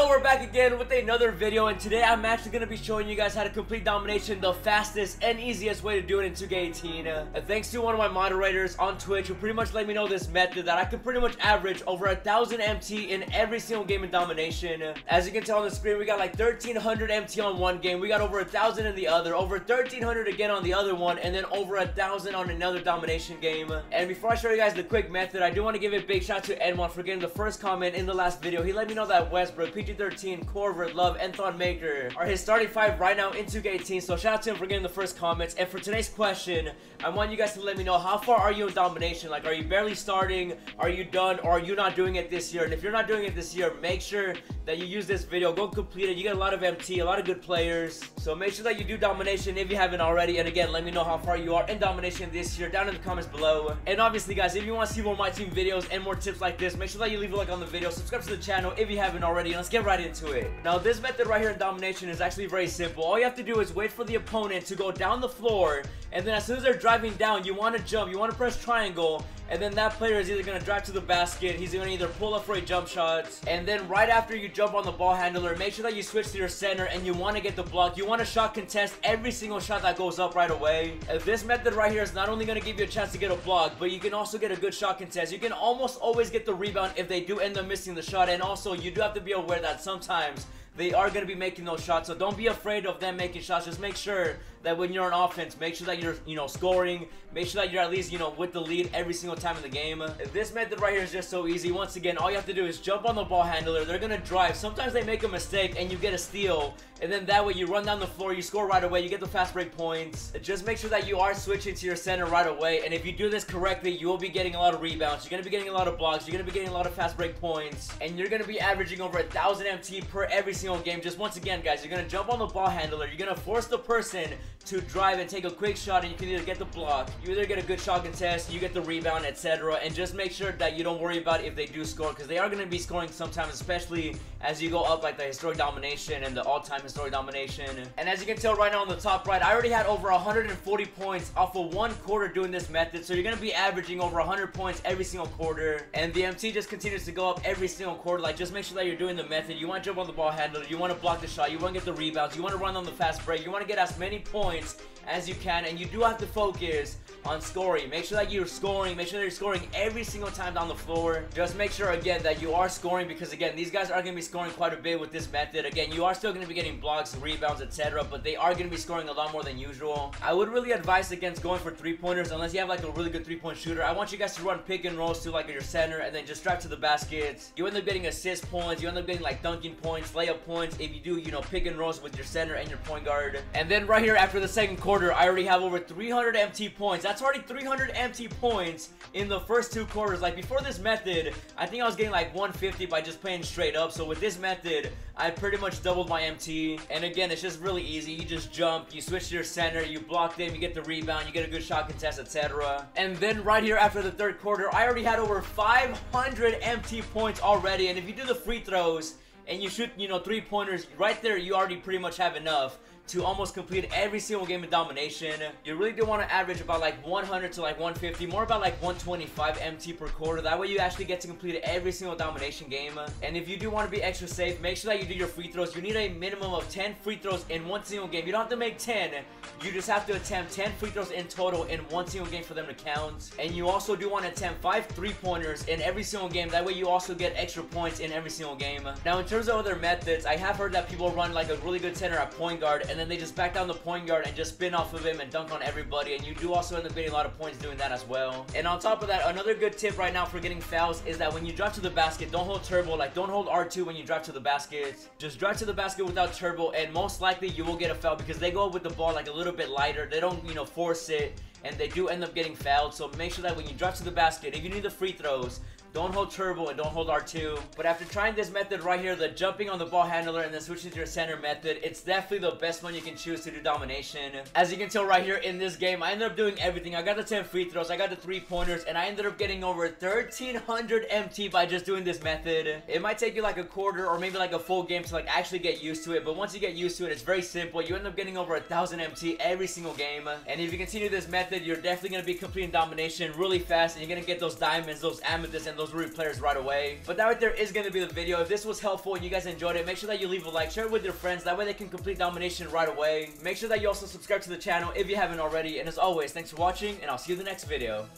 we're back again with another video, and today I'm actually going to be showing you guys how to complete Domination the fastest and easiest way to do it in 2K18. And thanks to one of my moderators on Twitch who pretty much let me know this method that I can pretty much average over 1,000 MT in every single game in Domination. As you can tell on the screen, we got like 1,300 MT on one game, we got over 1,000 in the other, over 1,300 again on the other one, and then over 1,000 on another Domination game. And before I show you guys the quick method, I do want to give a big shout out to N1 for getting the first comment in the last video. He let me know that Westbrook, PG13, Corvert, Love, and Thon Maker are his starting 5 right now in 2K18, so shout out to him for getting the first comments. And for today's question, I want you guys to let me know, how far are you in Domination? Like, are you barely starting, are you done, or are you not doing it this year? And if you're not doing it this year, make sure that you use this video, go complete it. You get a lot of MT, a lot of good players, so make sure that you do Domination if you haven't already. And again, let me know how far you are in Domination this year down in the comments below. And obviously guys, if you want to see more My Team videos and more tips like this, make sure that you leave a like on the video, subscribe to the channel if you haven't already, and let's get right into it. Now this method right here in Domination is actually very simple. All you have to do is wait for the opponent to go down the floor, and then as soon as they're driving down, you want to jump, you want to press triangle, and then that player is either going to drive to the basket, he's going to either pull up for a jump shot, and then right after you jump on the ball handler, make sure that you switch to your center and you want to get the block. You want to shot contest every single shot that goes up right away. This method right here is not only going to give you a chance to get a block, but you can also get a good shot contest. You can almost always get the rebound if they do end up missing the shot, and also you do have to be aware that sometimes they are going to be making those shots, so don't be afraid of them making shots. Just make sure that when you're on offense, make sure that you're, scoring. Make sure that you're at least, with the lead every single time in the game. This method right here is just so easy. Once again, all you have to do is jump on the ball handler. They're going to drive. Sometimes they make a mistake and you get a steal, and then that way you run down the floor, you score right away, you get the fast break points. Just make sure that you are switching to your center right away, and if you do this correctly, you will be getting a lot of rebounds. You're going to be getting a lot of blocks. You're going to be getting a lot of fast break points, and you're going to be averaging over 1,000 MT per every single game. Just once again, guys, you're going to jump on the ball handler. You're going to force the person to drive and take a quick shot, and you can either get the block, you either get a good shot contest, you get the rebound, etc. And just make sure that you don't worry about if they do score, because they are going to be scoring sometimes, especially as you go up like the historic domination and the all-time historic domination. And as you can tell right now on the top right, I already had over 140 points off of one quarter doing this method, so you're going to be averaging over 100 points every single quarter, and the MT just continues to go up every single quarter. Like, just make sure that you're doing the method. You want to jump on the ball handler, you want to block the shot, you want to get the rebounds, you want to run on the fast break, you want to get as many points as you can, and you do have to focus on scoring. Make sure that you're scoring, make sure that you're scoring every single time down the floor. Just make sure again that you are scoring, because again, these guys are going to be scoring quite a bit with this method. Again, you are still going to be getting blocks, rebounds, etc., but they are going to be scoring a lot more than usual. I would really advise against going for 3-pointers unless you have like a really good 3-point shooter. I want you guys to run pick and rolls to like your center, and then just drive to the basket. You end up getting assist points, you end up getting like dunking points, layup points if you do, pick and rolls with your center and your point guard. And then right here after the second quarter, I already have over 300 MT points. That's already 300 MT points in the first 2 quarters. Like, before this method, I think I was getting like 150 by just playing straight up. So with this method, I pretty much doubled my MT. And again, it's just really easy. You just jump, you switch to your center, you block them, you get the rebound, you get a good shot contest, etc. And then right here after the third quarter, I already had over 500 MT points already. And if you do the free throws and you shoot, 3-pointers, right there, you already pretty much have enough to almost complete every single game in Domination. You really do want to average about like 100 to like 150, more about like 125 MT per quarter. That way you actually get to complete every single Domination game. And if you do want to be extra safe, make sure that you do your free throws. You need a minimum of 10 free throws in one single game. You don't have to make 10. You just have to attempt 10 free throws in total in one single game for them to count. And you also do want to attempt 5 3-pointers in every single game. That way you also get extra points in every single game. Now, in terms of other methods, I have heard that people run like a really good center at point guard, and then they just back down the point guard and just spin off of him and dunk on everybody, and you do also end up getting a lot of points doing that as well. And on top of that, another good tip right now for getting fouls is that when you drive to the basket, don't hold turbo. Like, don't hold R2 when you drive to the basket. Just drive to the basket without turbo, and most likely you will get a foul, because they go up with the ball like a little bit lighter. They don't, force it, and they do end up getting fouled. So make sure that when you drive to the basket, if you need the free throws, don't hold turbo and don't hold R2. But after trying this method right here, the jumping on the ball handler and then switching to your center method, it's definitely the best one you can choose to do Domination. As you can tell right here in this game, I ended up doing everything. I got the 10 free throws, I got the 3-pointers, and I ended up getting over 1,300 MT by just doing this method. It might take you like a quarter or maybe like a full game to like actually get used to it, but once you get used to it, it's very simple. You end up getting over 1,000 MT every single game. And if you continue this method, you're definitely going to be completing Domination really fast, and you're going to get those diamonds, those amethysts, and those will be players right away. But that right there is going to be the video. If this was helpful and you guys enjoyed it, make sure that you leave a like, share it with your friends. That way they can complete Domination right away. Make sure that you also subscribe to the channel if you haven't already. And as always, thanks for watching, and I'll see you in the next video.